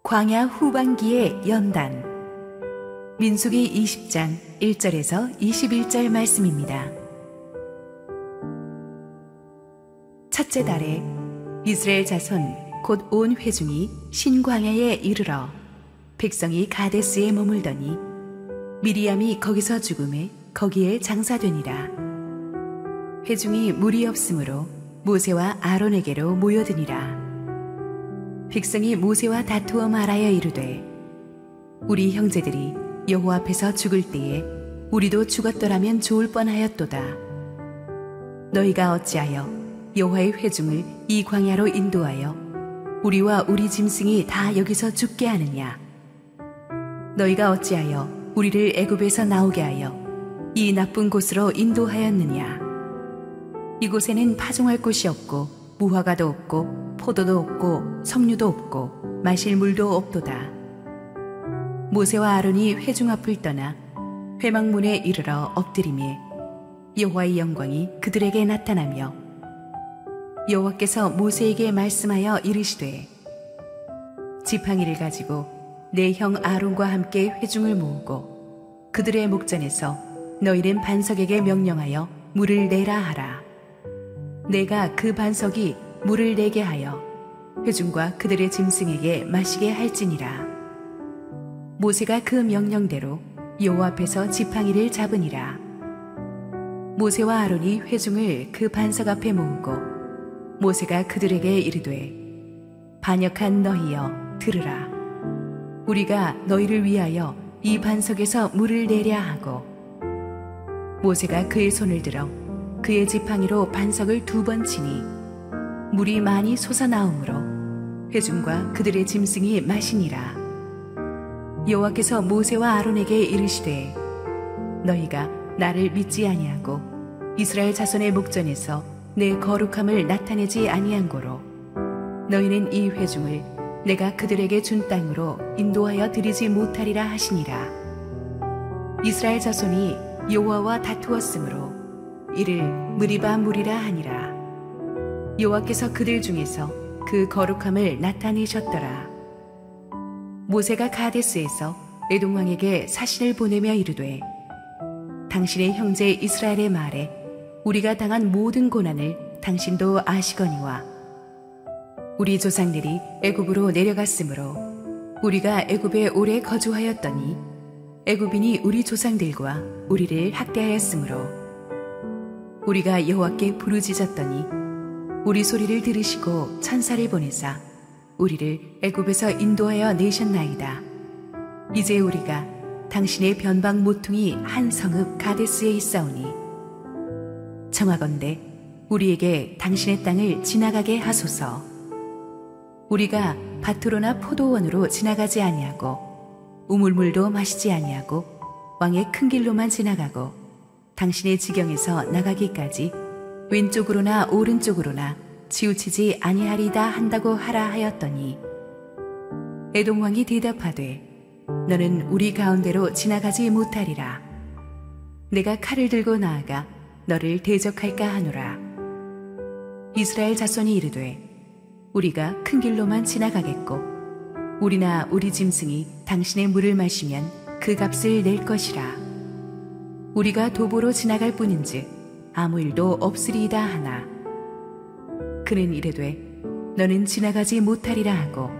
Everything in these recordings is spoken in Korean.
광야 후반기의 연단. 민수기 20장 1절에서 21절 말씀입니다. 첫째 달에 이스라엘 자손 곧 온 회중이 신광야에 이르러 백성이 가데스에 머물더니 미리암이 거기서 죽음에 거기에 장사되니라. 회중이 물이 없으므로 모세와 아론에게로 모여드니라. 백성이 모세와 다투어 말하여 이르되 우리 형제들이 여호와 앞에서 죽을 때에 우리도 죽었더라면 좋을 뻔하였도다. 너희가 어찌하여 여호와의 회중을 이 광야로 인도하여 우리와 우리 짐승이 다 여기서 죽게 하느냐? 너희가 어찌하여 우리를 애굽에서 나오게 하여 이 나쁜 곳으로 인도하였느냐? 이곳에는 파종할 곳이 없고 무화과도 없고 포도도 없고 석류도 없고 마실 물도 없도다. 모세와 아론이 회중 앞을 떠나 회막문에 이르러 엎드리매 여호와의 영광이 그들에게 나타나며 여호와께서 모세에게 말씀하여 이르시되 지팡이를 가지고 내 형 아론과 함께 회중을 모으고 그들의 목전에서 너희는 반석에게 명령하여 물을 내라 하라. 내가 그 반석이 물을 내게 하여 회중과 그들의 짐승에게 마시게 할지니라. 모세가 그 명령대로 여호와 앞에서 지팡이를 잡으니라. 모세와 아론이 회중을 그 반석 앞에 모으고 모세가 그들에게 이르되 반역한 너희여 들으라. 우리가 너희를 위하여 이 반석에서 물을 내랴 하고 모세가 그의 손을 들어 그의 지팡이로 반석을 2번 치니 물이 많이 솟아나오므로 회중과 그들의 짐승이 마시니라. 여호와께서 모세와 아론에게 이르시되 너희가 나를 믿지 아니하고 이스라엘 자손의 목전에서 내 거룩함을 나타내지 아니한 고로 너희는 이 회중을 내가 그들에게 준 땅으로 인도하여 드리지 못하리라 하시니라. 이스라엘 자손이 여호와와 다투었으므로 이를 무리바 무리라 하니라. 여호와께서 그들 중에서 그 거룩함을 나타내셨더라. 모세가 가데스에서 에돔 왕에게 사신을 보내며 이르되 당신의 형제 이스라엘의 말에 우리가 당한 모든 고난을 당신도 아시거니와 우리 조상들이 애굽으로 내려갔으므로 우리가 애굽에 오래 거주하였더니 애굽인이 우리 조상들과 우리를 학대하였으므로 우리가 여호와께 부르짖었더니 우리 소리를 들으시고 천사를 보내사 우리를 애굽에서 인도하여 내셨나이다. 이제 우리가 당신의 변방 모퉁이 한 성읍 가데스에 있사오니 청하건대 우리에게 당신의 땅을 지나가게 하소서. 우리가 밭으로나 포도원으로 지나가지 아니하고 우물물도 마시지 아니하고 왕의 큰 길로만 지나가고 당신의 지경에서 나가기까지 왼쪽으로나 오른쪽으로나 치우치지 아니하리다 한다고 하라 하였더니 에돔 왕이 대답하되 너는 우리 가운데로 지나가지 못하리라. 내가 칼을 들고 나아가 너를 대적할까 하노라. 이스라엘 자손이 이르되 우리가 큰 길로만 지나가겠고 우리나 우리 짐승이 당신의 물을 마시면 그 값을 낼 것이라. 우리가 도보로 지나갈 뿐인즉 아무 일도 없으리이다 하나 그는 이르되 너는 지나가지 못하리라 하고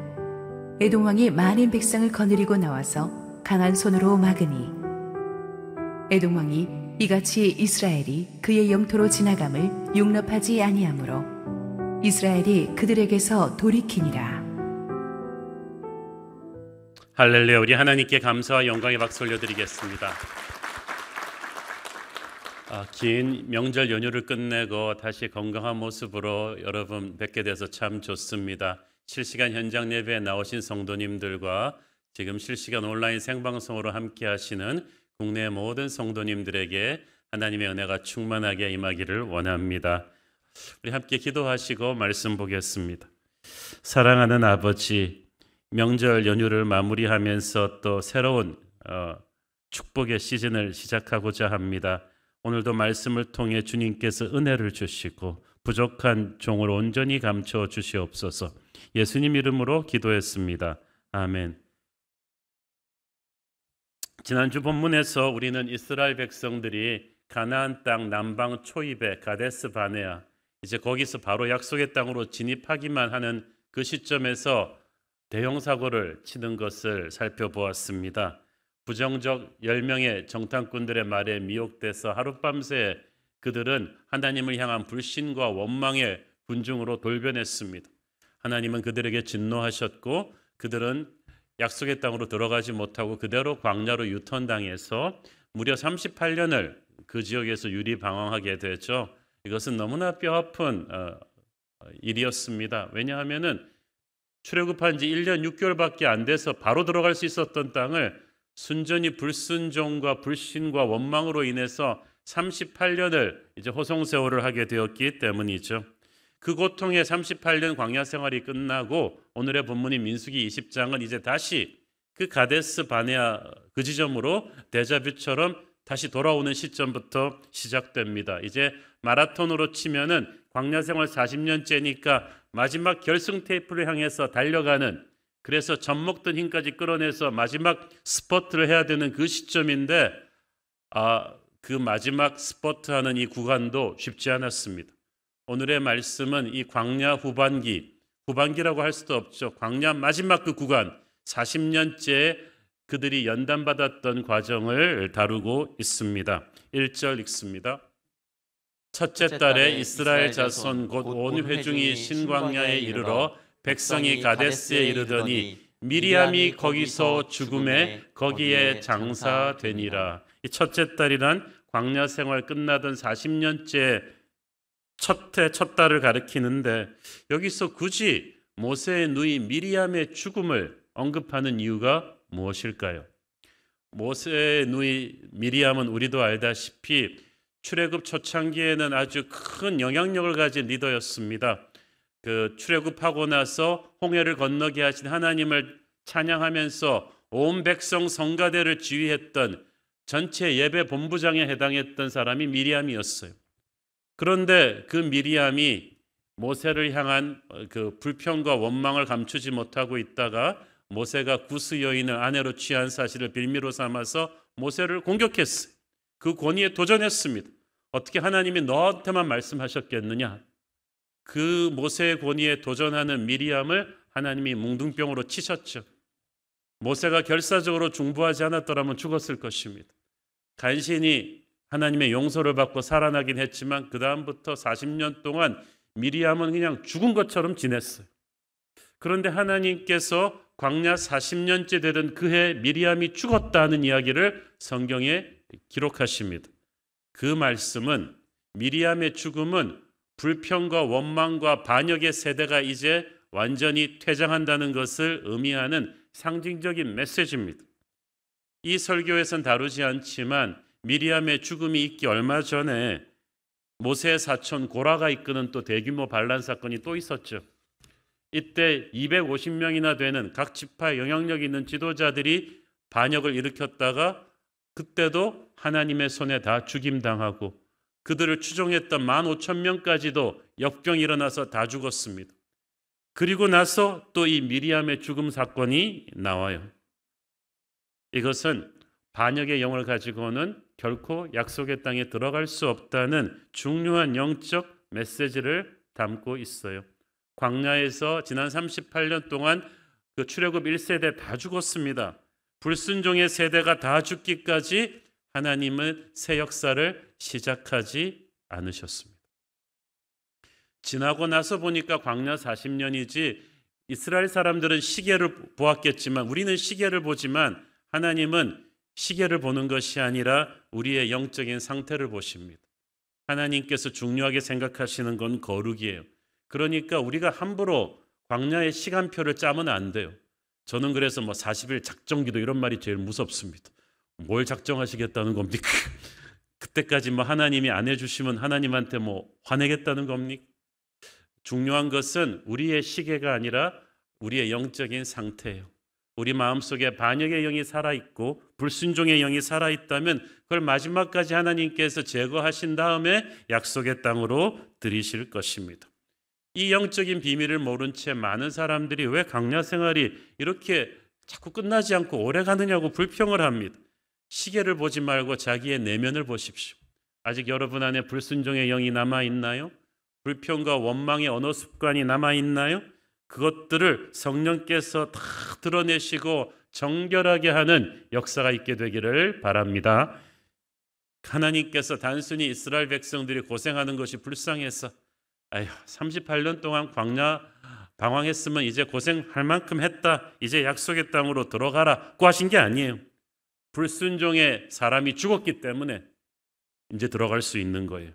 에돔 왕이 많은 백성을 거느리고 나와서 강한 손으로 막으니 에돔 왕이 이같이 이스라엘이 그의 영토로 지나감을 용납하지 아니하므로 이스라엘이 그들에게서 돌이키니라. 할렐루야. 우리 하나님께 감사와 영광의 박수 올려드리겠습니다. 긴 명절 연휴를 끝내고 다시 건강한 모습으로 여러분 뵙게 돼서 참 좋습니다. 실시간 현장 예배에 나오신 성도님들과 지금 실시간 온라인 생방송으로 함께 하시는 국내 모든 성도님들에게 하나님의 은혜가 충만하게 임하기를 원합니다. 우리 함께 기도하시고 말씀 보겠습니다. 사랑하는 아버지, 명절 연휴를 마무리하면서 또 새로운 축복의 시즌을 시작하고자 합니다. 오늘도 말씀을 통해 주님께서 은혜를 주시고 부족한 종을 온전히 감춰 주시옵소서. 예수님 이름으로 기도했습니다. 아멘. 지난주 본문에서 우리는 이스라엘 백성들이 가나안 땅 남방 초입의 가데스 바네아, 이제 거기서 바로 약속의 땅으로 진입하기만 하는 그 시점에서 대형 사고를 치는 것을 살펴보았습니다. 부정적 10명의 정탐꾼들의 말에 미혹돼서 하룻밤새 그들은 하나님을 향한 불신과 원망의 군중으로 돌변했습니다. 하나님은 그들에게 진노하셨고 그들은 약속의 땅으로 들어가지 못하고 그대로 광야로 유턴당해서 무려 38년을 그 지역에서 유리방황하게 되죠. 이것은 너무나 뼈아픈 일이었습니다. 왜냐하면 출애굽한 지 1년 6개월밖에 안 돼서 바로 들어갈 수 있었던 땅을 순전히 불순종과 불신과 원망으로 인해서 38년을 이제 호송세월을 하게 되었기 때문이죠. 그 고통의 38년 광야 생활이 끝나고 오늘의 본문인 민수기 20장은 이제 다시 그 가데스 바네아 그 지점으로 데자뷰처럼 다시 돌아오는 시점부터 시작됩니다. 이제 마라톤으로 치면은 광야 생활 40년째니까 마지막 결승 테이프를 향해서 달려가는, 그래서 젖먹던 힘까지 끌어내서 마지막 스퍼트를 해야 되는 그 시점인데 그 마지막 스퍼트하는 이 구간도 쉽지 않았습니다. 오늘의 말씀은 이 광야 후반기라고 할 수도 없죠. 광야 마지막 그 구간 40년째 그들이 연단받았던 과정을 다루고 있습니다. 1절 읽습니다. 첫째 달에 이스라엘 자손 곧 온 회중이 신광야에 이르러 백성이 가데스에 이르더니 미리암이 거기서 죽음에 거기에 장사되니라. 이 첫째 달이란 광야 생활 끝나던 40년째 첫 달을 가리키는데 여기서 굳이 모세의 누이 미리암의 죽음을 언급하는 이유가 무엇일까요? 모세의 누이 미리암은 우리도 알다시피 출애굽 초창기에는 아주 큰 영향력을 가진 리더였습니다. 그 출애굽하고 나서 홍해를 건너게 하신 하나님을 찬양하면서 온 백성 성가대를 지휘했던 전체 예배 본부장에 해당했던 사람이 미리암이었어요. 그런데 그 미리암이 모세를 향한 그 불평과 원망을 감추지 못하고 있다가 모세가 구스 여인을 아내로 취한 사실을 빌미로 삼아서 모세를 공격했어요. 그 권위에 도전했습니다. 어떻게 하나님이 너한테만 말씀하셨겠느냐? 그 모세의 권위에 도전하는 미리암을 하나님이 뭉둥병으로 치셨죠. 모세가 결사적으로 중보하지 않았더라면 죽었을 것입니다. 간신히 하나님의 용서를 받고 살아나긴 했지만 그 다음부터 40년 동안 미리암은 그냥 죽은 것처럼 지냈어요. 그런데 하나님께서 광야 40년째 되던 그해 미리암이 죽었다는 이야기를 성경에 기록하십니다. 그 말씀은 미리암의 죽음은 불평과 원망과 반역의 세대가 이제 완전히 퇴장한다는 것을 의미하는 상징적인 메시지입니다. 이 설교에선 다루지 않지만 미리암의 죽음이 있기 얼마 전에 모세의 사촌 고라가 이끄는 또 대규모 반란 사건이 또 있었죠. 이때 250명이나 되는 각 지파에 영향력 있는 지도자들이 반역을 일으켰다가 그때도 하나님의 손에 다 죽임당하고 그들을 추종했던 15,000명까지도 역병이 일어나서 다 죽었습니다. 그리고 나서 또 이 미리암의 죽음 사건이 나와요. 이것은 반역의 영을 가지고는 결코 약속의 땅에 들어갈 수 없다는 중요한 영적 메시지를 담고 있어요. 광야에서 지난 38년 동안 그 출애굽 1세대 다 죽었습니다. 불순종의 세대가 다 죽기까지 하나님은 새 역사를 시작하지 않으셨습니다. 지나고 나서 보니까 광야 40년이지 이스라엘 사람들은 시계를 보았겠지만 우리는 시계를 보지만 하나님은 시계를 보는 것이 아니라 우리의 영적인 상태를 보십니다. 하나님께서 중요하게 생각하시는 건 거룩이에요. 그러니까 우리가 함부로 광야의 시간표를 짜면 안 돼요. 저는 그래서 40일 작정기도 이런 말이 제일 무섭습니다. 뭘 작정하시겠다는 겁니까? 그때까지 하나님이 안 해주시면 하나님한테 화내겠다는 겁니까? 중요한 것은 우리의 시계가 아니라 우리의 영적인 상태예요. 우리 마음속에 반역의 영이 살아있고 불순종의 영이 살아있다면 그걸 마지막까지 하나님께서 제거하신 다음에 약속의 땅으로 들이실 것입니다. 이 영적인 비밀을 모른 채 많은 사람들이 왜 광야 생활이 이렇게 자꾸 끝나지 않고 오래 가느냐고 불평을 합니다. 시계를 보지 말고 자기의 내면을 보십시오. 아직 여러분 안에 불순종의 영이 남아있나요? 불평과 원망의 언어 습관이 남아있나요? 그것들을 성령께서 다 드러내시고 정결하게 하는 역사가 있게 되기를 바랍니다. 하나님께서 단순히 이스라엘 백성들이 고생하는 것이 불쌍해서 38년 동안 광야 방황했으면 이제 고생할 만큼 했다, 이제 약속의 땅으로 들어가라고 하신 게 아니에요. 불순종의 사람이 죽었기 때문에 이제 들어갈 수 있는 거예요.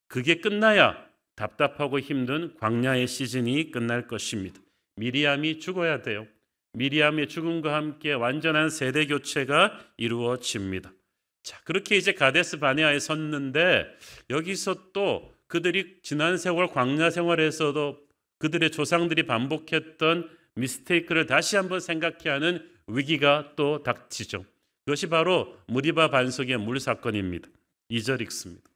그게 끝나야 답답하고 힘든 광야의 시즌이 끝날 것입니다. 미리암이 죽어야 돼요. 미리암의 죽음과 함께 완전한 세대 교체가 이루어집니다. 자, 그렇게 이제 가데스 바네아에 섰는데 여기서 또 그들이 지난 세월 광야 생활에서도 그들의 조상들이 반복했던 미스테이크를 다시 한번 생각해야 하는 위기가 또 닥치죠. 그것이 바로 무리바 반석의 물 사건입니다. 2절 읽습니다.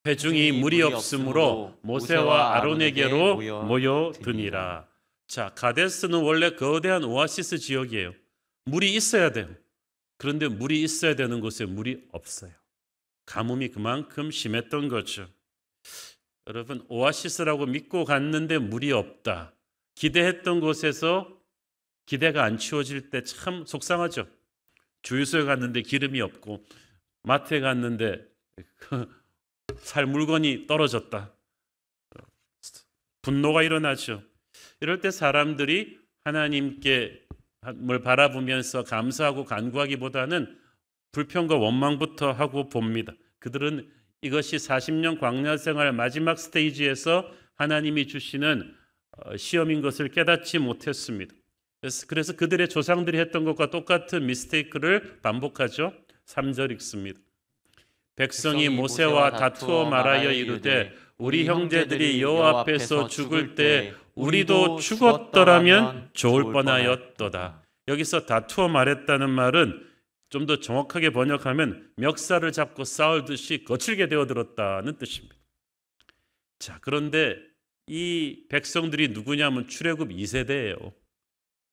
회중이 물이 없으므로 모세와 아론에게로 모여드니라. 자, 가데스는 원래 거대한 오아시스 지역이에요. 물이 있어야 돼요. 그런데 물이 있어야 되는 곳에 물이 없어요. 가뭄이 그만큼 심했던 거죠. 여러분, 오아시스라고 믿고 갔는데 물이 없다. 기대했던 곳에서 기대가 안 채워질 때 참 속상하죠. 주유소에 갔는데 기름이 없고 마트에 갔는데 살 물건이 떨어졌다. 분노가 일어나죠. 이럴 때 사람들이 하나님께 뭘 바라보면서 감사하고 간구하기보다는 불평과 원망부터 하고 봅니다. 그들은 이것이 40년 광야 생활 마지막 스테이지에서 하나님이 주시는 시험인 것을 깨닫지 못했습니다. 그래서 그들의 조상들이 했던 것과 똑같은 미스테이크를 반복하죠. 3절 읽습니다. 백성이 모세와 다투어 말하여 이르되 우리 형제들이 여호와 앞에서 죽을 때 우리도 죽었더라면 좋을 뻔하였도다. 여기서 다투어 말했다는 말은 좀 더 정확하게 번역하면 멱살을 잡고 싸우듯이 거칠게 되어들었다는 뜻입니다. 자, 그런데 이 백성들이 누구냐면 출애굽 2세대예요.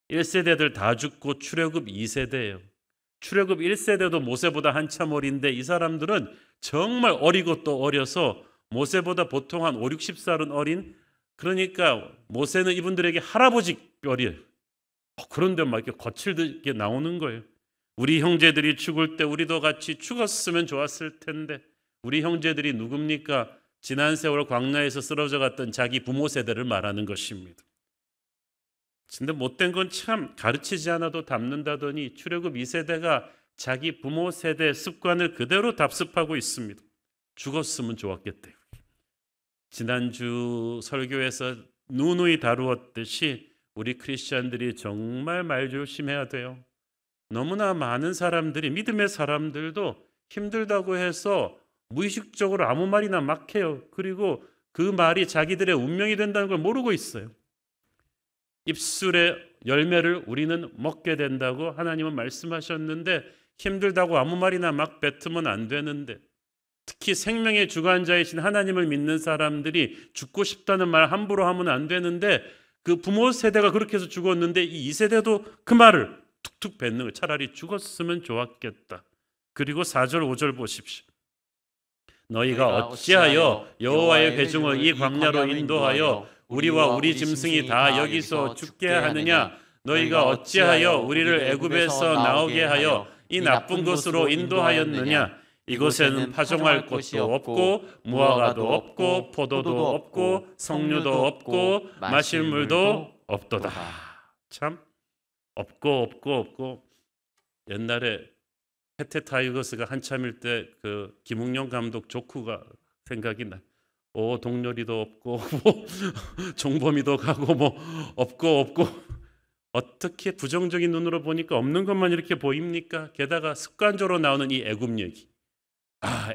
1세대들 다 죽고 출애굽 2세대예요. 출애굽 1세대도 모세보다 한참 어린데 이 사람들은 정말 어리고 또 어려서 모세보다 보통 한 5, 60살은 어린, 그러니까 모세는 이분들에게 할아버지 뻘이에요. 그런데 막 이렇게 거칠게 나오는 거예요. 우리 형제들이 죽을 때 우리도 같이 죽었으면 좋았을 텐데. 우리 형제들이 누굽니까? 지난 세월 광야에서 쓰러져 갔던 자기 부모 세대를 말하는 것입니다. 근데 못된 건 참 가르치지 않아도 닮는다더니 출애굽 2세대가 자기 부모 세대 습관을 그대로 답습하고 있습니다. 죽었으면 좋았겠대요. 지난주 설교에서 누누이 다루었듯이 우리 크리스찬들이 정말 말조심해야 돼요. 너무나 많은 사람들이, 믿음의 사람들도 힘들다고 해서 무의식적으로 아무 말이나 막 해요. 그리고 그 말이 자기들의 운명이 된다는 걸 모르고 있어요. 입술의 열매를 우리는 먹게 된다고 하나님은 말씀하셨는데 힘들다고 아무 말이나 막 뱉으면 안 되는데, 특히 생명의 주관자이신 하나님을 믿는 사람들이 죽고 싶다는 말 함부로 하면 안 되는데, 그 부모 세대가 그렇게 해서 죽었는데 이 2세대도 그 말을 툭툭 뱉는 거예요. 차라리 죽었으면 좋았겠다. 그리고 4절 5절 보십시오. 너희가 어찌하여 여호와의 회중을 이 광야로 인도하여 우리와 우리 짐승이 다 여기서 죽게 하느냐? 너희가 어찌하여 우리를 애굽에서 나오게 하여 이 나쁜 곳으로 인도하였느냐? 이곳에는 파종할 곳도 없고 무화과도 없고 포도도 없고 석류도 없고 마실 물도 없도다. 참 없고 옛날에 해태 타이거스가 한참일 때 그 김웅영 감독 조크가 생각이 나. 동료리도 없고 뭐 종범이도 가고 뭐 없고 어떻게 부정적인 눈으로 보니까 없는 것만 이렇게 보입니까? 게다가 습관적으로 나오는 이 애굽 얘기.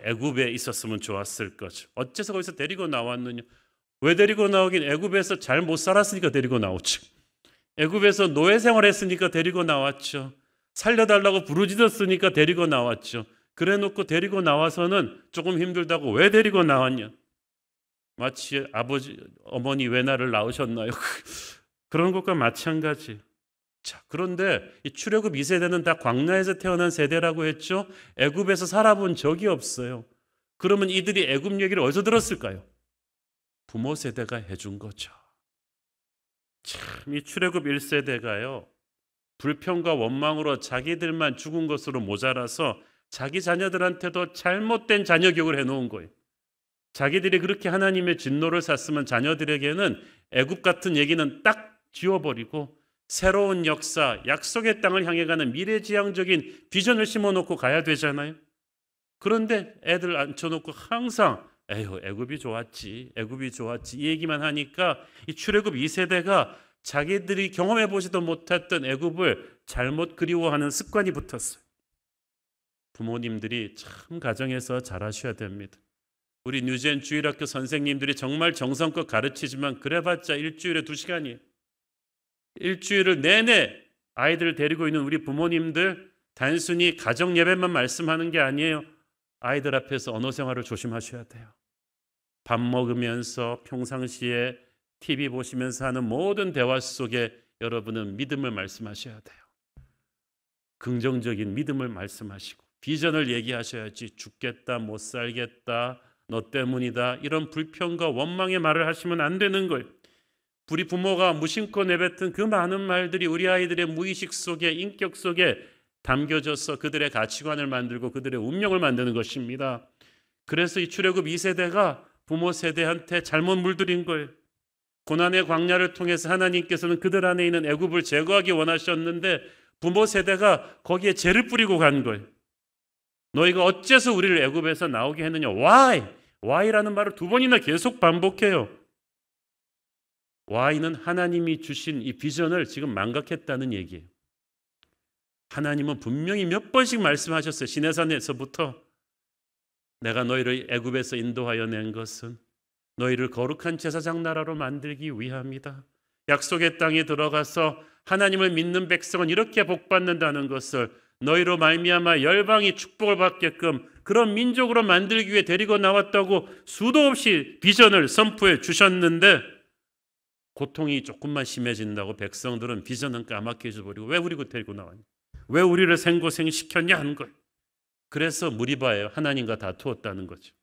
애굽에 있었으면 좋았을 거죠. 어째서 거기서 데리고 나왔느냐? 왜 데리고 나오긴, 애굽에서 잘 못 살았으니까 데리고 나오죠. 애굽에서 노예 생활했으니까 데리고 나왔죠. 살려달라고 부르짖었으니까 데리고 나왔죠. 그래놓고 데리고 나와서는 조금 힘들다고 왜 데리고 나왔냐? 마치 아버지, 어머니 왜 나를 낳으셨나요? 그런 것과 마찬가지. 자, 그런데 이 출애굽 2세대는 다 광야에서 태어난 세대라고 했죠. 애굽에서 살아본 적이 없어요. 그러면 이들이 애굽 얘기를 어디서 들었을까요? 부모 세대가 해준 거죠. 참, 이 출애굽 1세대가요. 불평과 원망으로 자기들만 죽은 것으로 모자라서 자기 자녀들한테도 잘못된 자녀 교육을 해놓은 거예요. 자기들이 그렇게 하나님의 진노를 샀으면 자녀들에게는 애굽 같은 얘기는 딱 지워버리고 새로운 역사, 약속의 땅을 향해 가는 미래지향적인 비전을 심어놓고 가야 되잖아요. 그런데 애들 앉혀놓고 항상 에휴, 애굽이 좋았지, 애굽이 좋았지 이 얘기만 하니까 이 출애굽 2세대가 자기들이 경험해보지도 못했던 애굽을 잘못 그리워하는 습관이 붙었어요. 부모님들이 참 가정에서 잘하셔야 됩니다. 우리 뉴젠 주일학교 선생님들이 정말 정성껏 가르치지만 그래봤자 일주일에 2시간이에요. 일주일을 내내 아이들을 데리고 있는 우리 부모님들 단순히 가정 예배만 말씀하는 게 아니에요. 아이들 앞에서 언어 생활을 조심하셔야 돼요. 밥 먹으면서 평상시에 TV 보시면서 하는 모든 대화 속에 여러분은 믿음을 말씀하셔야 돼요. 긍정적인 믿음을 말씀하시고 비전을 얘기하셔야지. 죽겠다, 못 살겠다, 너 때문이다 이런 불평과 원망의 말을 하시면 안 되는 거예요. 우리 부모가 무심코 내뱉은 그 많은 말들이 우리 아이들의 무의식 속에, 인격 속에 담겨져서 그들의 가치관을 만들고 그들의 운명을 만드는 것입니다. 그래서 이 출애굽 2세대가 부모 세대한테 잘못 물들인 거예요. 고난의 광야를 통해서 하나님께서는 그들 안에 있는 애굽을 제거하기 원하셨는데 부모 세대가 거기에 죄를 뿌리고 간 거예요. 너희가 어째서 우리를 애굽에서 나오게 했느냐? Why? Why라는 말을 2번이나 계속 반복해요. Why는 하나님이 주신 이 비전을 지금 망각했다는 얘기예요. 하나님은 분명히 몇 번씩 말씀하셨어요. 시내산에서부터 내가 너희를 애굽에서 인도하여 낸 것은 너희를 거룩한 제사장 나라로 만들기 위함이다. 약속의 땅에 들어가서 하나님을 믿는 백성은 이렇게 복받는다는 것을 너희로 말미암아 열방이 축복을 받게끔 그런 민족으로 만들기 위해 데리고 나왔다고 수도 없이 비전을 선포해 주셨는데 고통이 조금만 심해진다고 백성들은 비전은 까맣게 잊어버리고 왜 우리 데리고 나왔냐? 왜 우리를 생고생시켰냐 하는 거예요. 그래서 무리바에 하나님과 다투었다는 거죠.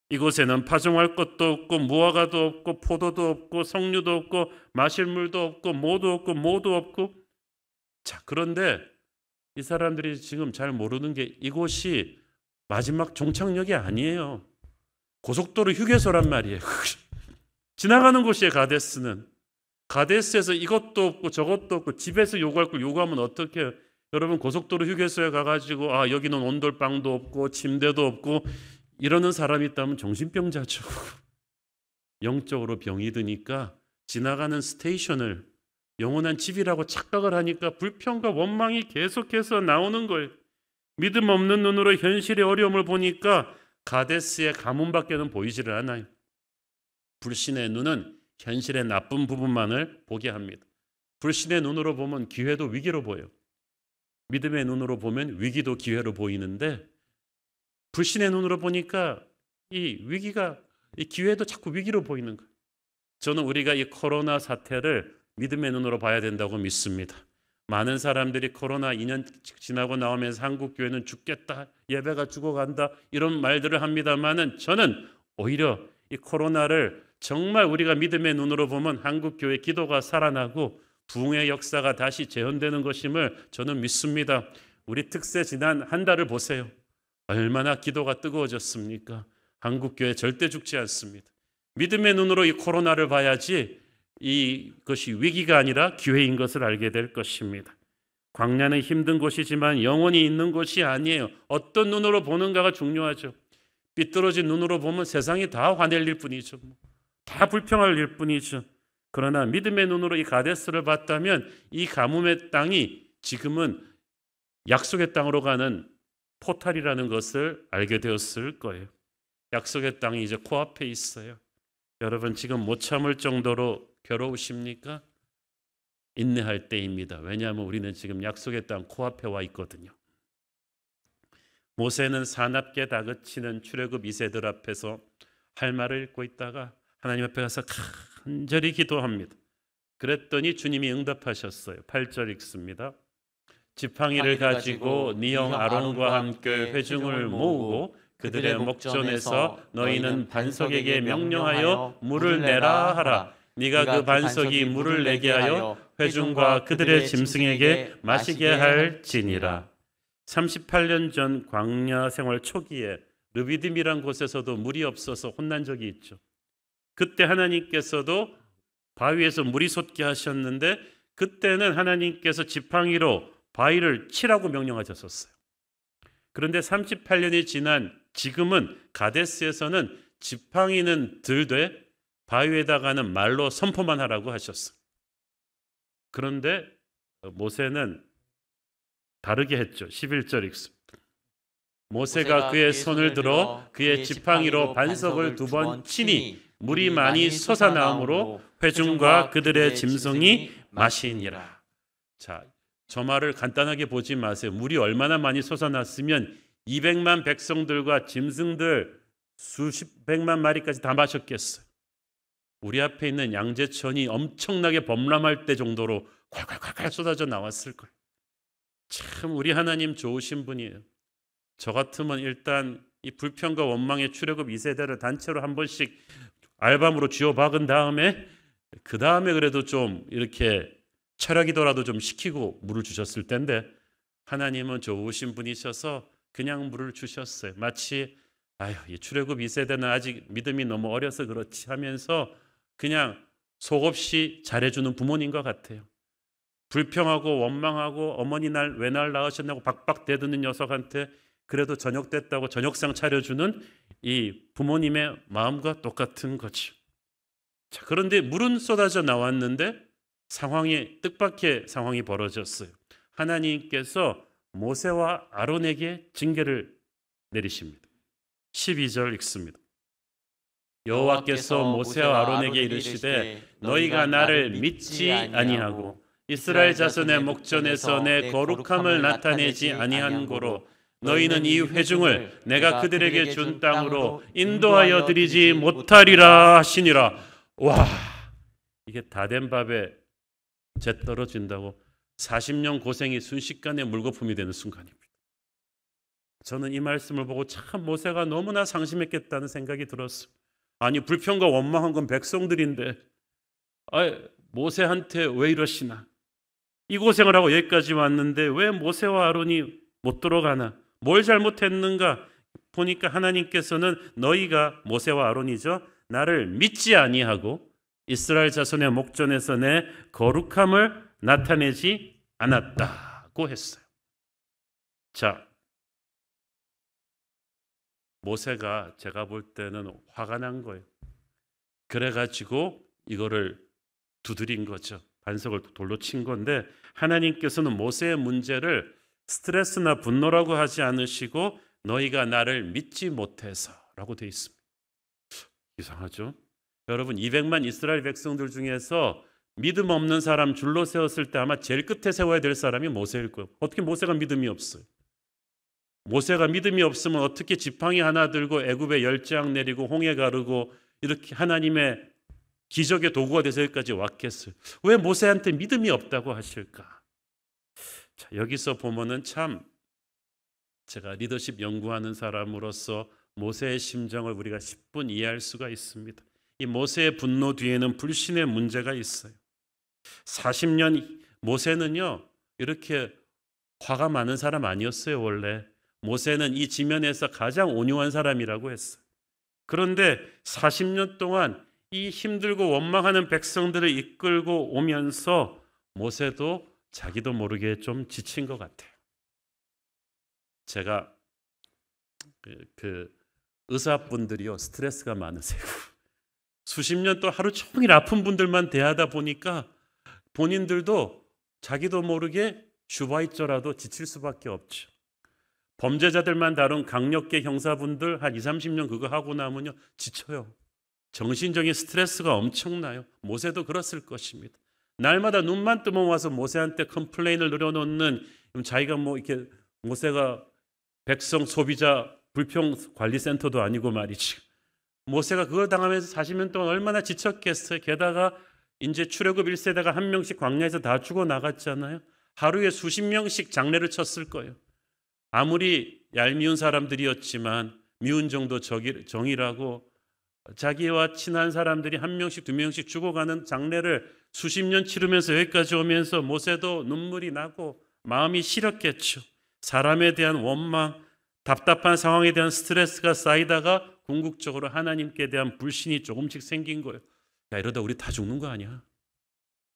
이곳에는 파종할 것도 없고 무화과도 없고 포도도 없고 석류도 없고 마실 물도 없고 모두 없고 자, 그런데 이 사람들이 지금 잘 모르는 게 이곳이 마지막 종착역이 아니에요. 고속도로 휴게소란 말이에요. 지나가는 곳이에요. 가데스는. 가데스에서 이것도 없고 저것도 없고 집에서 요구할 걸 요구하면 어떻게 해요? 여러분 고속도로 휴게소에 가가지고 여기는 온돌방도 없고 침대도 없고 이러는 사람이 있다면 정신병자죠. 영적으로 병이 드니까 지나가는 스테이션을 영원한 집이라고 착각을 하니까 불평과 원망이 계속해서 나오는 거예요. 믿음 없는 눈으로 현실의 어려움을 보니까 가데스의 가문밖에는 보이지를 않아요. 불신의 눈은 현실의 나쁜 부분만을 보게 합니다. 불신의 눈으로 보면 기회도 위기로 보여요. 믿음의 눈으로 보면 위기도 기회로 보이는데 불신의 눈으로 보니까 이 위기가 이 기회도 자꾸 위기로 보이는 거예요. 저는 우리가 이 코로나 사태를 믿음의 눈으로 봐야 된다고 믿습니다. 많은 사람들이 코로나 2년 지나고 나오면서 한국 교회는 죽겠다, 예배가 죽어간다 이런 말들을 합니다만은 저는 오히려 이 코로나를 정말 우리가 믿음의 눈으로 보면 한국 교회 기도가 살아나고 부흥의 역사가 다시 재현되는 것임을 저는 믿습니다. 우리 특세 지난 한 달을 보세요. 얼마나 기도가 뜨거워졌습니까? 한국 교회 절대 죽지 않습니다. 믿음의 눈으로 이 코로나를 봐야지 이것이 위기가 아니라 기회인 것을 알게 될 것입니다. 광야는 힘든 곳이지만 영원히 있는 곳이 아니에요. 어떤 눈으로 보는가가 중요하죠. 삐뚤어진 눈으로 보면 세상이 다 화낼 일 뿐이죠. 다 불평할 일 뿐이죠. 그러나 믿음의 눈으로 이 가데스를 봤다면 이 가뭄의 땅이 지금은 약속의 땅으로 가는 포탈이라는 것을 알게 되었을 거예요. 약속의 땅이 이제 코앞에 있어요. 여러분 지금 못 참을 정도로 괴로우십니까? 인내할 때입니다. 왜냐하면 우리는 지금 약속의 땅 코앞에 와 있거든요. 모세는 사납게 다그치는 출애굽 2세들 앞에서 할 말을 읽고 있다가 하나님 앞에 가서 간절히 기도합니다. 그랬더니 주님이 응답하셨어요. 8절 읽습니다. 지팡이를 가지고 네 형 아론과 함께 회중을 모으고 그들의 목전에서 너희는 반석에게 명령하여 물을 내라 하라. 네가 그 반석이 물을 내게 하여 회중과 그들의 짐승에게 마시게 할지니라. 38년 전 광야 생활 초기에 르비딤이란 곳에서도 물이 없어서 혼난 적이 있죠. 그때 하나님께서도 바위에서 물이 솟게 하셨는데 그때는 하나님께서 지팡이로 바위를 치라고 명령하셨었어요. 그런데 38년이 지난 지금은 가데스에서는 지팡이는 들되 바위에다가는 말로 선포만 하라고 하셨어요. 그런데 모세는 다르게 했죠. 11절 읽습니다. 모세가 그의 손을 들어 그의 지팡이로 반석을 2번 치니 물이 많이 솟아나오므로 회중과 그들의 짐승이 마시니라. 자, 저 말을 간단하게 보지 마세요. 물이 얼마나 많이 솟아났으면 200만 백성들과 짐승들 수십백만 마리까지 다 마셨겠어요. 우리 앞에 있는 양재천이 엄청나게 범람할 때 정도로 콸콸콸콸 쏟아져 나왔을 거예요. 참 우리 하나님 좋으신 분이에요. 저 같으면 일단 이 불평과 원망의 출애굽 2세대를 단체로 한 번씩 알밤으로 쥐어 박은 다음에 그 다음에 그래도 좀 이렇게 철학이더라도 좀 시키고 물을 주셨을 텐데 하나님은 좋으신 분이셔서 그냥 물을 주셨어요. 마치 이 출애굽 2세대는 아직 믿음이 너무 어려서 그렇지 하면서 그냥 속없이 잘해주는 부모님 것 같아요. 불평하고 원망하고 어머니 왜 날 낳으셨냐고 박박 대드는 녀석한테 그래도 저녁 됐다고 저녁상 차려주는 이 부모님의 마음과 똑같은 거죠. 자, 그런데 물은 쏟아져 나왔는데 상황이 뜻밖의 상황이 벌어졌어요. 하나님께서 모세와 아론에게 징계를 내리십니다. 12절 읽습니다. 여호와께서 모세와 아론에게 이르시되 너희가 나를 믿지 아니하고 이스라엘 자손의 목전에서 내 거룩함을 나타내지 아니한 고로 너희는 이 회중을 내가 그들에게 준 땅으로 인도하여 드리지 못하리라 하시니라. 와, 이게 다 된 밥에 재 떨어진다고 40년 고생이 순식간에 물거품이 되는 순간입니다. 저는 이 말씀을 보고 참 모세가 너무나 상심했겠다는 생각이 들었어요. 아니 불평과 원망한 건 백성들인데 모세한테 왜 이러시나. 이 고생을 하고 여기까지 왔는데 왜 모세와 아론이 못 들어가나. 뭘 잘못했는가 보니까 하나님께서는 너희가 모세와 아론이죠. 나를 믿지 아니하고 이스라엘 자손의 목전에서 내 거룩함을 나타내지 않았다고 했어요. 자, 모세가 제가 볼 때는 화가 난 거예요. 그래가지고 이거를 두드린 거죠. 반석을 돌로 친 건데 하나님께서는 모세의 문제를 스트레스나 분노라고 하지 않으시고 너희가 나를 믿지 못해서라고 되어 있습니다. 이상하죠? 여러분 200만 이스라엘 백성들 중에서 믿음 없는 사람 줄로 세웠을 때 아마 제일 끝에 세워야 될 사람이 모세일 거예요. 어떻게 모세가 믿음이 없어요? 모세가 믿음이 없으면 어떻게 지팡이 하나 들고 애굽에 열장 내리고 홍해 가르고 이렇게 하나님의 기적의 도구가 돼서 여기까지 왔겠어요? 왜 모세한테 믿음이 없다고 하실까? 자, 여기서 보면은 참 제가 리더십 연구하는 사람으로서 모세의 심정을 우리가 10분 이해할 수가 있습니다. 이 모세의 분노 뒤에는 불신의 문제가 있어요. 40년 모세는요 이렇게 화가 많은 사람 아니었어요. 원래 모세는 이 지면에서 가장 온유한 사람이라고 했어요. 그런데 40년 동안 이 힘들고 원망하는 백성들을 이끌고 오면서 모세도 자기도 모르게 좀 지친 것 같아요. 제가 그 의사분들이요 스트레스가 많으세요. 수십 년 또 하루 종일 아픈 분들만 대하다 보니까 본인들도 자기도 모르게 슈바이처라도 지칠 수밖에 없죠. 범죄자들만 다룬 강력계 형사분들 한 20-30년 그거 하고 나면요 지쳐요. 정신적인 스트레스가 엄청나요. 모세도 그랬을 것입니다. 날마다 눈만 뜨면 와서 모세한테 컴플레인을 늘어놓는 자기가 뭐 이렇게 모세가 백성 소비자 불평 관리센터도 아니고 말이지. 모세가 그걸 당하면서 40년 동안 얼마나 지쳤겠어요. 게다가 이제 출애굽 1세대가 한 명씩 광야에서 다 죽어 나갔잖아요. 하루에 수십 명씩 장례를 쳤을 거예요. 아무리 얄미운 사람들이었지만 미운 정도 정이라고 자기와 친한 사람들이 한 명씩 두 명씩 죽어가는 장례를 수십 년 치르면서 여기까지 오면서 모세도 눈물이 나고 마음이 시렸겠죠. 사람에 대한 원망, 답답한 상황에 대한 스트레스가 쌓이다가 궁극적으로 하나님께 대한 불신이 조금씩 생긴 거예요. 야, 이러다 우리 다 죽는 거 아니야?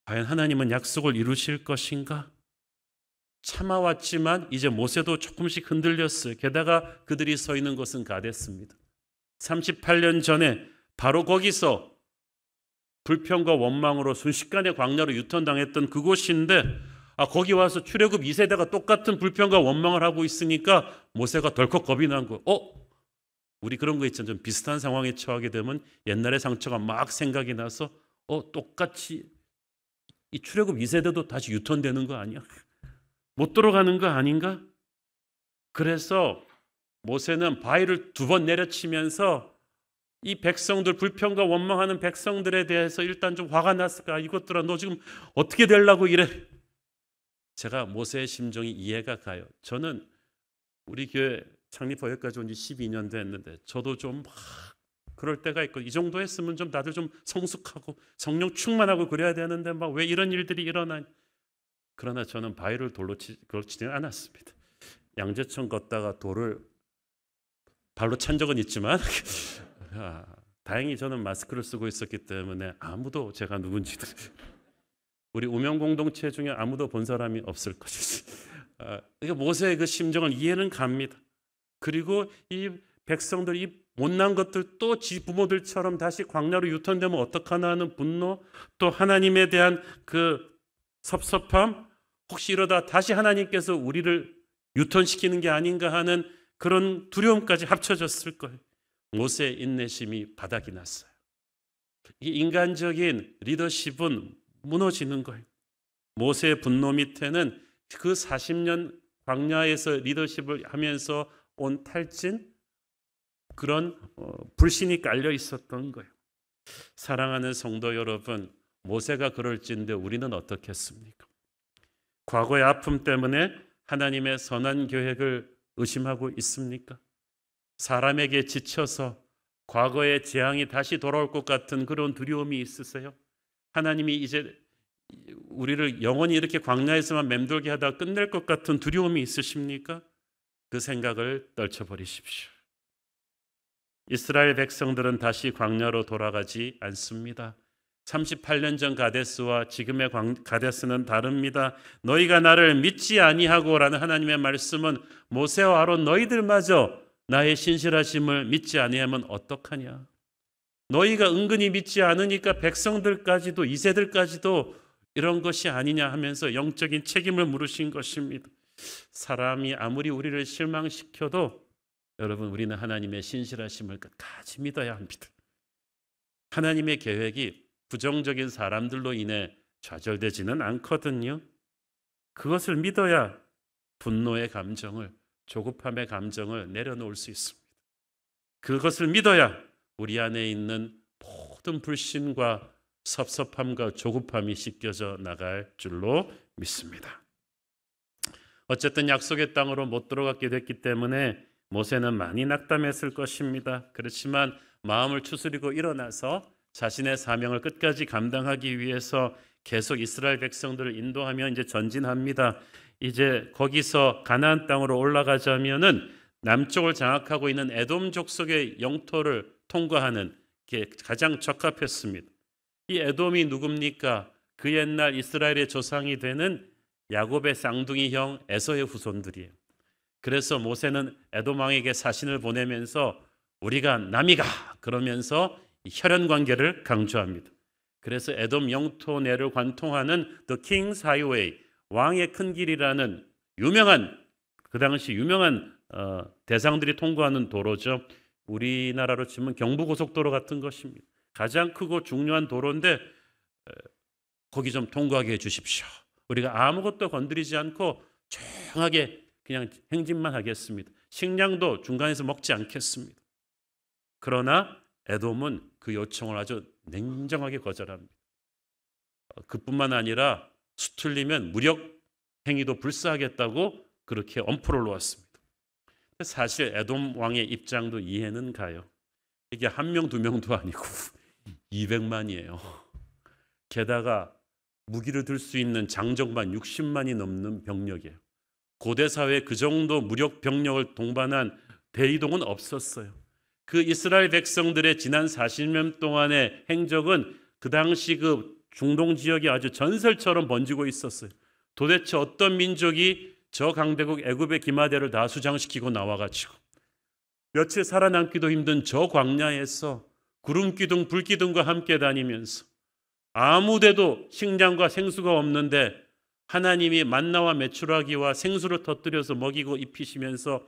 과연 하나님은 약속을 이루실 것인가? 참아왔지만 이제 모세도 조금씩 흔들렸어요. 게다가 그들이 서 있는 곳은 가데스입니다. 38년 전에 바로 거기서 불평과 원망으로 순식간에 광야로 유턴당했던 그곳인데 거기 와서 출애굽 2세대가 똑같은 불평과 원망을 하고 있으니까 모세가 덜컥 겁이 난 거예요. 우리 그런 거 있잖아요. 좀 비슷한 상황에 처하게 되면 옛날의 상처가 막 생각이 나서 똑같이 이 출애굽 2세대도 다시 유턴되는 거 아니야? 못 들어가는 거 아닌가? 그래서 모세는 바위를 2번 내려치면서 이 백성들, 불평과 원망하는 백성들에 대해서 일단 좀 화가 났을까? 이것들아 너 지금 어떻게 되려고 이래? 제가 모세의 심정이 이해가 가요. 저는 우리 교회 창립하고 여기까지 온 지 12년 됐는데 저도 좀 막 그럴 때가 있고 이 정도 했으면 좀 다들 좀 성숙하고 성령 충만하고 그래야 되는데 막 왜 이런 일들이 일어나냐. 그러나 저는 바위를 돌로 치지는 않았습니다. 양재천 걷다가 돌을 발로 찬 적은 있지만 다행히 저는 마스크를 쓰고 있었기 때문에 아무도 제가 누군지도 우리 우명 공동체 중에 아무도 본 사람이 없을 것이지. 그러니까 모세의 그 심정을 이해는 갑니다. 그리고 이 백성들, 이 못난 것들 또 지 부모들처럼 다시 광야로 유턴되면 어떡하나 하는 분노, 또 하나님에 대한 그 섭섭함, 혹시 이러다 다시 하나님께서 우리를 유턴시키는 게 아닌가 하는 그런 두려움까지 합쳐졌을 거예요. 모세의 인내심이 바닥이 났어요. 이 인간적인 리더십은 무너지는 거예요. 모세의 분노 밑에는 그 40년 광야에서 리더십을 하면서 온 탈진, 그런 불신이 깔려 있었던 거예요. 사랑하는 성도 여러분, 모세가 그럴진데 우리는 어떻겠습니까? 과거의 아픔 때문에 하나님의 선한 계획을 의심하고 있습니까? 사람에게 지쳐서 과거의 재앙이 다시 돌아올 것 같은 그런 두려움이 있으세요? 하나님이 이제 우리를 영원히 이렇게 광야에서만 맴돌게 하다가 끝낼 것 같은 두려움이 있으십니까? 그 생각을 떨쳐버리십시오. 이스라엘 백성들은 다시 광야로 돌아가지 않습니다. 38년 전 가데스와 지금의 가데스는 다릅니다. 너희가 나를 믿지 아니하고라는 하나님의 말씀은 모세와 아론 너희들마저 나의 신실하심을 믿지 아니하면 어떡하냐. 너희가 은근히 믿지 않으니까 백성들까지도 2세들까지도 이런 것이 아니냐 하면서 영적인 책임을 물으신 것입니다. 사람이 아무리 우리를 실망시켜도 여러분 우리는 하나님의 신실하심을 끝까지 믿어야 합니다. 하나님의 계획이 부정적인 사람들로 인해 좌절되지는 않거든요. 그것을 믿어야 분노의 감정을, 조급함의 감정을 내려놓을 수 있습니다. 그것을 믿어야 우리 안에 있는 모든 불신과 섭섭함과 조급함이 씻겨져 나갈 줄로 믿습니다. 어쨌든 약속의 땅으로 못 들어가게 됐기 때문에 모세는 많이 낙담했을 것입니다. 그렇지만 마음을 추스리고 일어나서 자신의 사명을 끝까지 감당하기 위해서 계속 이스라엘 백성들을 인도하며 이제 전진합니다. 이제 거기서 가나안 땅으로 올라가자면은 남쪽을 장악하고 있는 에돔 족속의 영토를 통과하는 게 가장 적합했습니다. 이 에돔이 누굽니까? 그 옛날 이스라엘의 조상이 되는 야곱의 쌍둥이 형 에서의 후손들이에요. 그래서 모세는 에돔 왕에게 사신을 보내면서 우리가 남이가 그러면서 혈연 관계를 강조합니다. 그래서 에돔 영토 내를 관통하는 The King's Highway, 왕의 큰 길이라는 유명한, 그 당시 유명한 대상들이 통과하는 도로죠. 우리나라로 치면 경부고속도로 같은 것입니다. 가장 크고 중요한 도로인데 거기 좀 통과하게 해주십시오. 우리가 아무것도 건드리지 않고 조용하게 그냥 행진만 하겠습니다. 식량도 중간에서 먹지 않겠습니다. 그러나 에돔은 그 요청을 아주 냉정하게 거절합니다. 그뿐만 아니라 수틀리면 무력 행위도 불사하겠다고 그렇게 엄포를 놓았습니다. 사실 에돔 왕의 입장도 이해는 가요. 이게 한 명, 두 명도 아니고 200만이에요. 게다가 무기를 들 수 있는 장정만 60만이 넘는 병력이에요. 고대 사회에 그 정도 무력 병력을 동반한 대이동은 없었어요. 그 이스라엘 백성들의 지난 40년 동안의 행적은 그 당시 그 중동 지역이 아주 전설처럼 번지고 있었어요. 도대체 어떤 민족이 저 강대국 애굽의 기마대를 다 수장시키고 나와가지고 며칠 살아남기도 힘든 저 광야에서 구름 기둥, 불 기둥과 함께 다니면서 아무데도 식량과 생수가 없는데 하나님이 만나와 메추라기와 생수를 터뜨려서 먹이고 입히시면서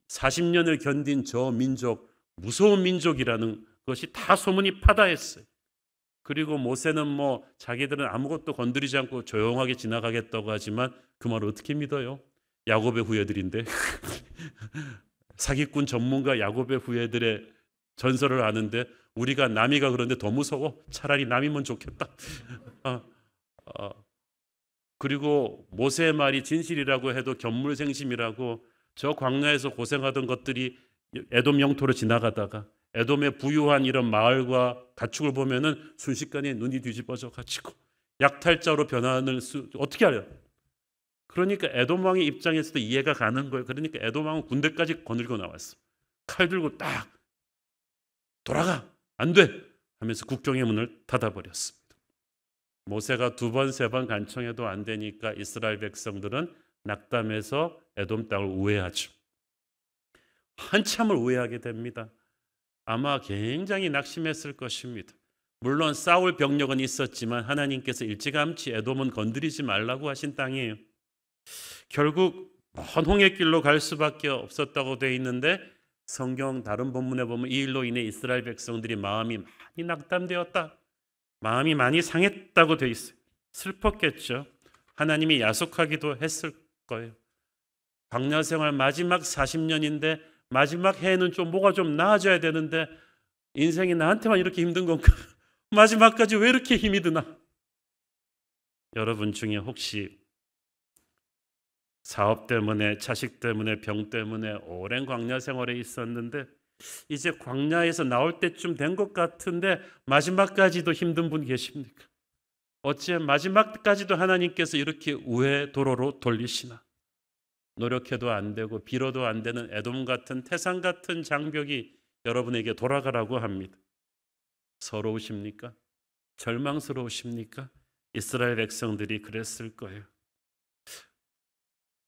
40년을 견딘 저 민족, 무서운 민족이라는 것이 다 소문이 파다했어요. 그리고 모세는 뭐 자기들은 아무것도 건드리지 않고 조용하게 지나가겠다고 하지만 그 말을 어떻게 믿어요? 야곱의 후예들인데 사기꾼 전문가 야곱의 후예들의 전설을 아는데 우리가 남이가 그런데 더 무서워. 차라리 남이면 좋겠다. 그리고 모세의 말이 진실이라고 해도 견물생심이라고 저 광야에서 고생하던 것들이 에돔 영토로 지나가다가 에돔의 부유한 이런 마을과 가축을 보면은 순식간에 눈이 뒤집어져 가지고 약탈자로 변하는 어떻게 알아요? 그러니까 에돔 왕의 입장에서도 이해가 가는 거예요. 그러니까 에돔 왕은 군대까지 거느리고 나왔어. 칼 들고 딱 돌아가 안 돼 하면서 국경의 문을 닫아버렸습니다. 모세가 2번, 3번 간청해도 안 되니까 이스라엘 백성들은 낙담해서 에돔 땅을 우회하죠. 한참을 우회하게 됩니다. 아마 굉장히 낙심했을 것입니다. 물론 싸울 병력은 있었지만 하나님께서 일찌감치 에돔은 건드리지 말라고 하신 땅이에요. 결국 먼 홍해길로 갈 수밖에 없었다고 되어 있는데 성경 다른 본문에 보면 이 일로 인해 이스라엘 백성들이 마음이 많이 낙담되었다. 마음이 많이 상했다고 되어 있어요. 슬펐겠죠. 하나님이 야속하기도 했을 거예요. 광야 생활 마지막 40년인데 마지막 해에는 좀 뭐가 좀 나아져야 되는데 인생이 나한테만 이렇게 힘든 건가? 마지막까지 왜 이렇게 힘이 드나? 여러분 중에 혹시 사업 때문에, 자식 때문에, 병 때문에 오랜 광야 생활에 있었는데 이제 광야에서 나올 때쯤 된 것 같은데 마지막까지도 힘든 분 계십니까? 어찌 마지막까지도 하나님께서 이렇게 우회 도로로 돌리시나? 노력해도 안 되고 빌어도 안 되는 에돔 같은 태산 같은 장벽이 여러분에게 돌아가라고 합니다. 서러우십니까? 절망스러우십니까? 이스라엘 백성들이 그랬을 거예요.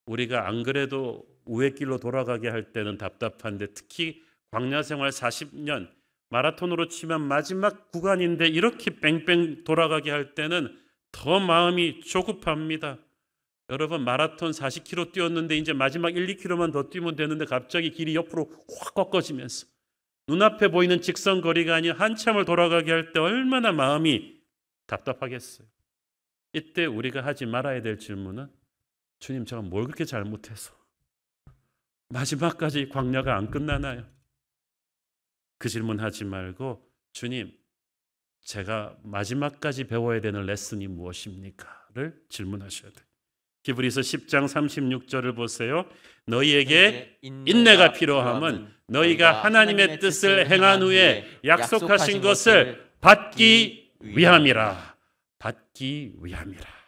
우리가 안 그래도 우회길로 돌아가게 할 때는 답답한데 특히 광야 생활 40년 마라톤으로 치면 마지막 구간인데 이렇게 뺑뺑 돌아가게 할 때는 더 마음이 조급합니다. 여러분 마라톤 40km 뛰었는데 이제 마지막 1, 2km만 더 뛰면 되는데 갑자기 길이 옆으로 확 꺾어지면서 눈앞에 보이는 직선 거리가 아닌 한참을 돌아가게 할 때 얼마나 마음이 답답하겠어요. 이때 우리가 하지 말아야 될 질문은 주님 제가 뭘 그렇게 잘못해서 마지막까지 광야가 안 끝나나요? 그 질문 하지 말고 주님 제가 마지막까지 배워야 되는 레슨이 무엇입니까? 를 질문하셔야 돼요. 히브리서 10장 36절을 보세요. 너희에게 인내가 필요함은 너희가 하나님의 뜻을 행한 후에 약속하신 것을 받기 위함이라. 받기 위함이라.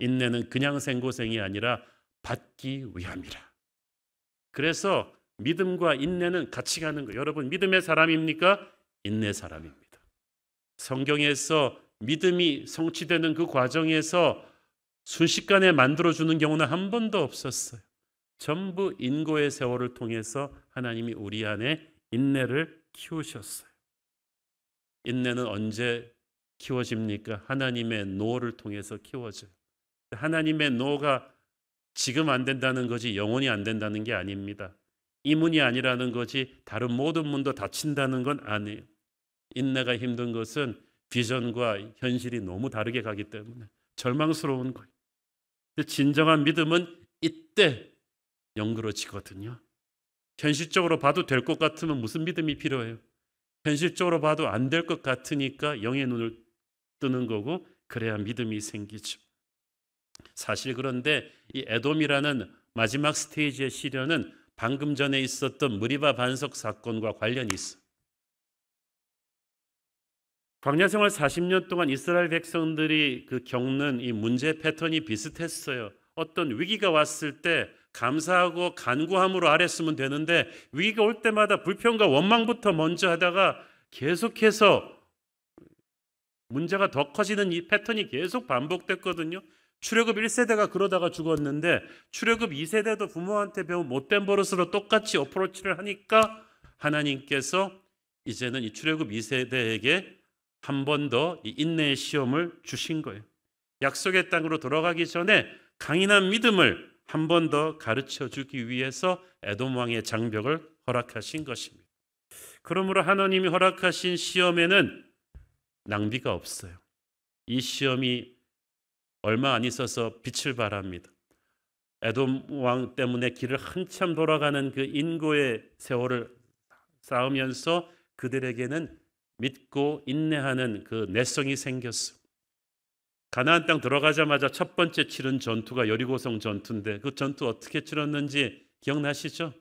인내는 그냥 생고생이 아니라 받기 위함이라. 그래서 믿음과 인내는 같이 가는 거예요. 여러분 믿음의 사람입니까? 인내 사람입니다. 성경에서 믿음이 성취되는 그 과정에서 순식간에 만들어주는 경우는 한 번도 없었어요. 전부 인고의 세월을 통해서 하나님이 우리 안에 인내를 키우셨어요. 인내는 언제 키워집니까? 하나님의 노를 통해서 키워져요. 하나님의 노가 지금 안 된다는 거지 영원히 안 된다는 게 아닙니다. 이 문이 아니라는 거지 다른 모든 문도 닫힌다는 건 아니에요. 인내가 힘든 것은 비전과 현실이 너무 다르게 가기 때문에 절망스러운 거예요. 진정한 믿음은 이때 영그러지거든요. 현실적으로 봐도 될 것 같으면 무슨 믿음이 필요해요? 현실적으로 봐도 안 될 것 같으니까 영의 눈을 뜨는 거고 그래야 믿음이 생기죠. 사실 그런데 이 에돔이라는 마지막 스테이지의 시련은 방금 전에 있었던 무리바 반석 사건과 관련이 있어. 광야 생활 40년 동안 이스라엘 백성들이 겪는 이 문제 패턴이 비슷했어요. 어떤 위기가 왔을 때 감사하고 간구함으로 아뢰으면 되는데 위기가 올 때마다 불평과 원망부터 먼저 하다가 계속해서 문제가 더 커지는 이 패턴이 계속 반복됐거든요. 출애굽 1세대가 그러다가 죽었는데 출애굽 2세대도 부모한테 배운 못된 버릇으로 똑같이 어프로치를 하니까 하나님께서 이제는 이 출애굽 2세대에게 한 번 더 이 인내의 시험을 주신 거예요. 약속의 땅으로 돌아가기 전에 강인한 믿음을 한 번 더 가르쳐 주기 위해서 에돔 왕의 장벽을 허락하신 것입니다. 그러므로 하나님이 허락하신 시험에는 낭비가 없어요. 이 시험이 얼마 안 있어서 빛을 발합니다. 에돔 왕 때문에 길을 한참 돌아가는 그 인고의 세월을 쌓으면서 그들에게는 믿고 인내하는 그 내성이 생겼어. 가나안 땅 들어가자마자 첫 번째 치른 전투가 여리고성 전투인데 그 전투 어떻게 치렀는지 기억나시죠?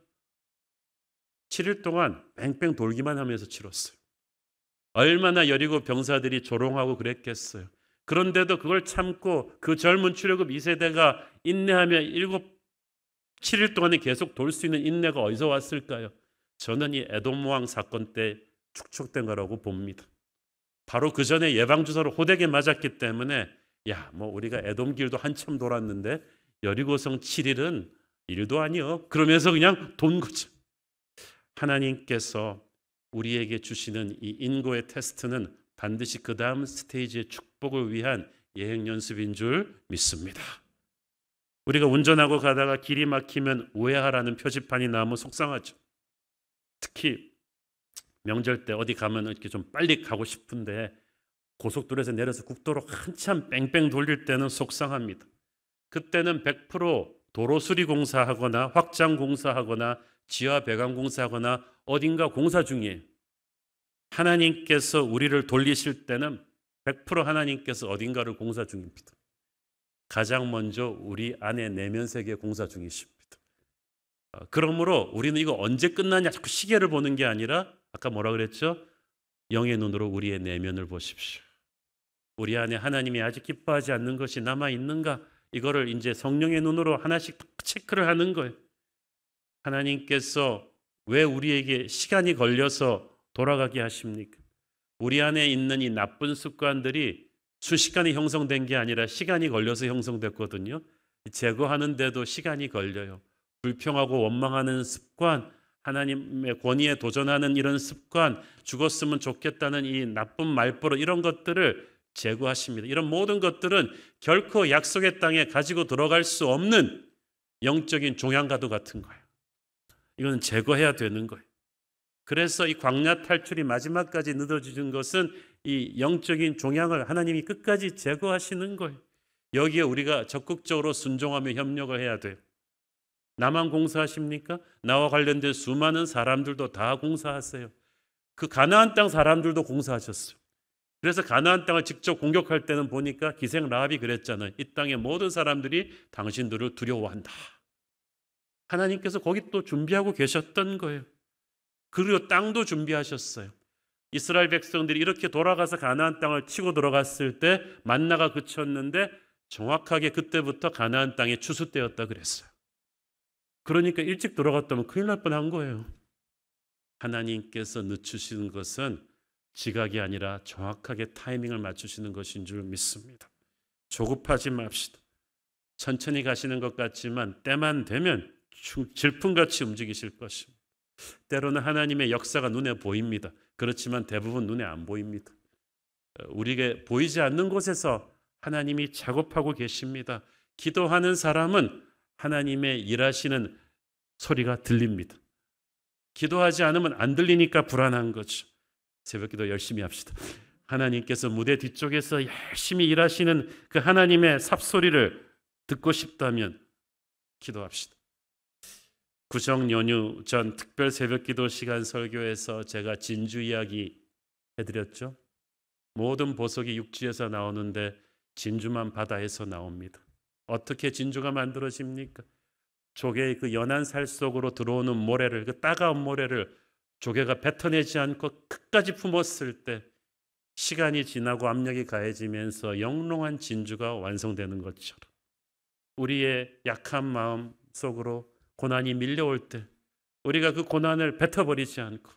7일 동안 뺑뺑 돌기만 하면서 치렀어요. 얼마나 여리고 병사들이 조롱하고 그랬겠어요. 그런데도 그걸 참고 그 젊은 출애굽 2세대가 인내하며 7일 동안에 계속 돌 수 있는 인내가 어디서 왔을까요? 저는 이 에돔 왕 사건 때 축적된 거라고 봅니다. 바로 그 전에 예방주사로 호되게 맞았기 때문에 우리가 에돔 길도 한참 돌았는데 여리고성 7일은 일도 아니요. 그러면서 그냥 돈 거죠. 하나님께서 우리에게 주시는 이 인고의 테스트는 반드시 그 다음 스테이지의 축복을 위한 예행 연습인 줄 믿습니다. 우리가 운전하고 가다가 길이 막히면 우회하라는 표지판이 나오면 속상하죠. 특히 명절 때 어디 가면 이렇게 좀 빨리 가고 싶은데 고속도로에서 내려서 국도로 한참 뺑뺑 돌릴 때는 속상합니다. 그때는 100% 도로 수리 공사하거나 확장 공사하거나 지하 배관 공사하거나 어딘가 공사 중이에요. 하나님께서 우리를 돌리실 때는 100% 하나님께서 어딘가를 공사 중입니다. 가장 먼저 우리 안에 내면 세계 공사 중이십니다. 그러므로 우리는 이거 언제 끝나냐 자꾸 시계를 보는 게 아니라 아까 뭐라 그랬죠? 영의 눈으로 우리의 내면을 보십시오. 우리 안에 하나님이 아직 기뻐하지 않는 것이 남아 있는가? 이거를 이제 성령의 눈으로 하나씩 체크를 하는 거예요. 하나님께서 왜 우리에게 시간이 걸려서 돌아가게 하십니까? 우리 안에 있는 이 나쁜 습관들이 순식간에 형성된 게 아니라 시간이 걸려서 형성됐거든요. 제거하는데도 시간이 걸려요. 불평하고 원망하는 습관, 하나님의 권위에 도전하는 이런 습관, 죽었으면 좋겠다는 이 나쁜 말버릇 이런 것들을 제거하십니다. 이런 모든 것들은 결코 약속의 땅에 가지고 들어갈 수 없는 영적인 종양가도 같은 거예요. 이건 제거해야 되는 거예요. 그래서 이 광야 탈출이 마지막까지 늦어지는 것은 이 영적인 종양을 하나님이 끝까지 제거하시는 거예요. 여기에 우리가 적극적으로 순종하며 협력을 해야 돼요. 나만 공사하십니까? 나와 관련된 수많은 사람들도 다 공사하세요. 그 가나안 땅 사람들도 공사하셨어요. 그래서 가나안 땅을 직접 공격할 때는 보니까 기생 라합이 그랬잖아요. 이 땅의 모든 사람들이 당신들을 두려워한다. 하나님께서 거기 또 준비하고 계셨던 거예요. 그리고 땅도 준비하셨어요. 이스라엘 백성들이 이렇게 돌아가서 가나안 땅을 치고 들어갔을 때 만나가 그쳤는데 정확하게 그때부터 가나안 땅의 추수 때였다 그랬어요. 그러니까 일찍 들어갔다면 큰일 날 뻔한 거예요. 하나님께서 늦추시는 것은 지각이 아니라 정확하게 타이밍을 맞추시는 것인 줄 믿습니다. 조급하지 맙시다. 천천히 가시는 것 같지만 때만 되면 질풍같이 움직이실 것입니다. 때로는 하나님의 역사가 눈에 보입니다. 그렇지만 대부분 눈에 안 보입니다. 우리에게 보이지 않는 곳에서 하나님이 작업하고 계십니다. 기도하는 사람은 하나님의 일하시는 소리가 들립니다. 기도하지 않으면 안 들리니까 불안한 거죠. 새벽기도 열심히 합시다. 하나님께서 무대 뒤쪽에서 열심히 일하시는 그 하나님의 삽소리를 듣고 싶다면 기도합시다. 구정 연휴 전 특별 새벽기도 시간 설교에서 제가 진주 이야기 해드렸죠. 모든 보석이 육지에서 나오는데 진주만 바다에서 나옵니다. 어떻게 진주가 만들어집니까? 조개의 그 연한 살 속으로 들어오는 모래를, 그 따가운 모래를 조개가 뱉어내지 않고 끝까지 품었을 때 시간이 지나고 압력이 가해지면서 영롱한 진주가 완성되는 것처럼 우리의 약한 마음 속으로 고난이 밀려올 때 우리가 그 고난을 뱉어버리지 않고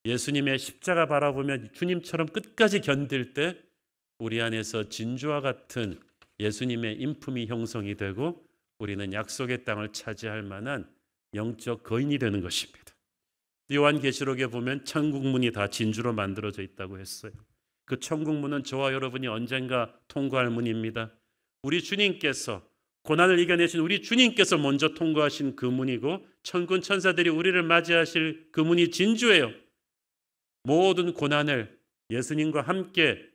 예수님의 십자가 바라보며 주님처럼 끝까지 견딜 때 우리 안에서 진주와 같은 예수님의 인품이 형성이 되고 우리는 약속의 땅을 차지할 만한 영적 거인이 되는 것입니다. 요한계시록에 보면 천국문이 다 진주로 만들어져 있다고 했어요. 그 천국문은 저와 여러분이 언젠가 통과할 문입니다. 우리 주님께서, 고난을 이겨내신 우리 주님께서 먼저 통과하신 그 문이고 천군 천사들이 우리를 맞이하실 그 문이 진주예요. 모든 고난을 예수님과 함께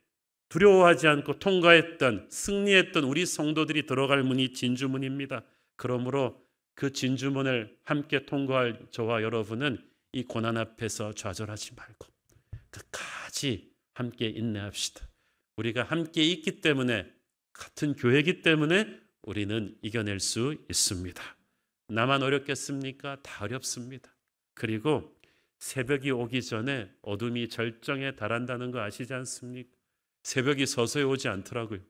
두려워하지 않고 통과했던, 승리했던 우리 성도들이 들어갈 문이 진주문입니다. 그러므로 그 진주문을 함께 통과할 저와 여러분은 이 고난 앞에서 좌절하지 말고 끝까지 함께 인내합시다. 우리가 함께 있기 때문에, 같은 교회이기 때문에 우리는 이겨낼 수 있습니다. 나만 어렵겠습니까? 다 어렵습니다. 그리고 새벽이 오기 전에 어둠이 절정에 달한다는 거 아시지 않습니까? 새벽이 서서히 오지 않더라고요.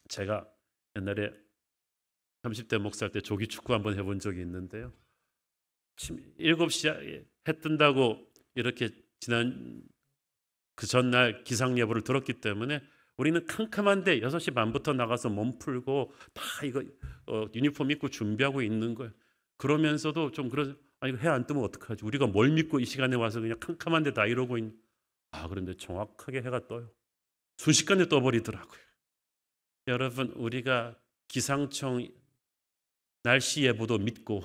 제가 옛날에 30대 목사할 때 조기 축구 한번 해본 적이 있는데요. 7시에 해 뜬다고 이렇게 지난 그 전날 기상 예보를 들었기 때문에 우리는 캄캄한데 6시 반부터 나가서 몸 풀고 다 이거 유니폼 입고 준비하고 있는 거예요. 그러면서도 좀 이거 해 안 뜨면 어떡하지? 우리가 뭘 믿고 이 시간에 와서 그냥 캄캄한데 다 이러고 있는. 그런데 정확하게 해가 떠요. 순식간에 떠버리더라고요. 여러분, 우리가 기상청 날씨 예보도 믿고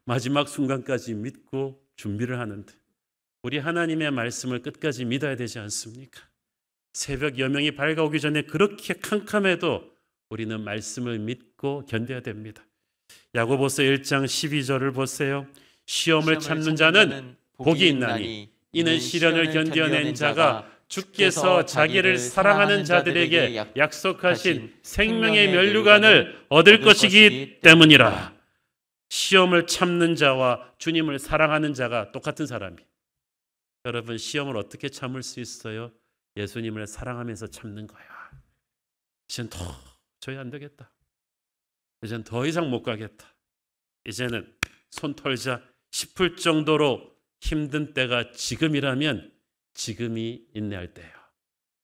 마지막 순간까지 믿고 준비를 하는데 우리 하나님의 말씀을 끝까지 믿어야 되지 않습니까? 새벽 여명이 밝아오기 전에 그렇게 캄캄해도 우리는 말씀을 믿고 견뎌야 됩니다. 야고보서 1장 12절을 보세요. 시험을 참는 자는 복이 있나니 이는 시련을 견뎌낸 자가 주께서 자기를 사랑하는 자들에게 약속하신 생명의 면류관을 얻을 것이기 때문이라. 시험을 참는 자와 주님을 사랑하는 자가 똑같은 사람이에요. 여러분, 시험을 어떻게 참을 수 있어요? 예수님을 사랑하면서 참는 거야. 이젠 도저히 안 되겠다. 이젠 더 이상 못 가겠다. 이제는 손 털자 싶을 정도로 힘든 때가 지금이라면 지금이 인내할 때예요.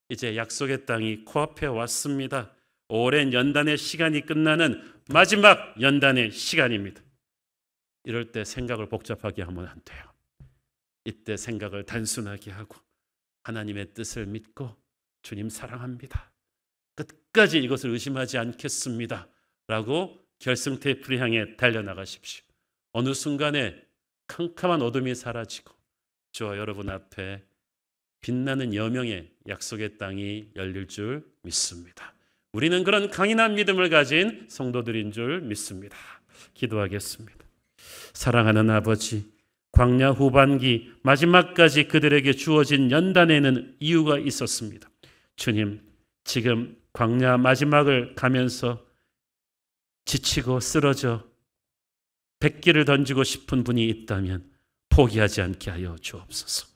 이제 약속의 땅이 코앞에 왔습니다. 오랜 연단의 시간이 끝나는 마지막 연단의 시간입니다. 이럴 때 생각을 복잡하게 하면 안 돼요. 이때 생각을 단순하게 하고 하나님의 뜻을 믿고 주님 사랑합니다. 끝까지 이것을 의심하지 않겠습니다. 라고 결승 테이프를 향해 달려나가십시오. 어느 순간에 캄캄한 어둠이 사라지고 저와 여러분 앞에 빛나는 여명의 약속의 땅이 열릴 줄 믿습니다. 우리는 그런 강인한 믿음을 가진 성도들인 줄 믿습니다. 기도하겠습니다. 사랑하는 아버지, 광야 후반기 마지막까지 그들에게 주어진 연단에는 이유가 있었습니다. 주님, 지금 광야 마지막을 가면서 지치고 쓰러져 백기를 던지고 싶은 분이 있다면 포기하지 않게 하여 주옵소서.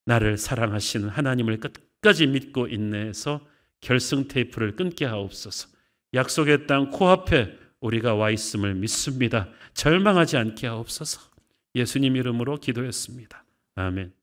나를 사랑하시는 하나님을 끝까지 믿고 인내해서 결승 테이프를 끊게 하옵소서. 약속의 땅 코앞에 우리가 와 있음을 믿습니다. 절망하지 않게 하옵소서. 예수님 이름으로 기도했습니다. 아멘.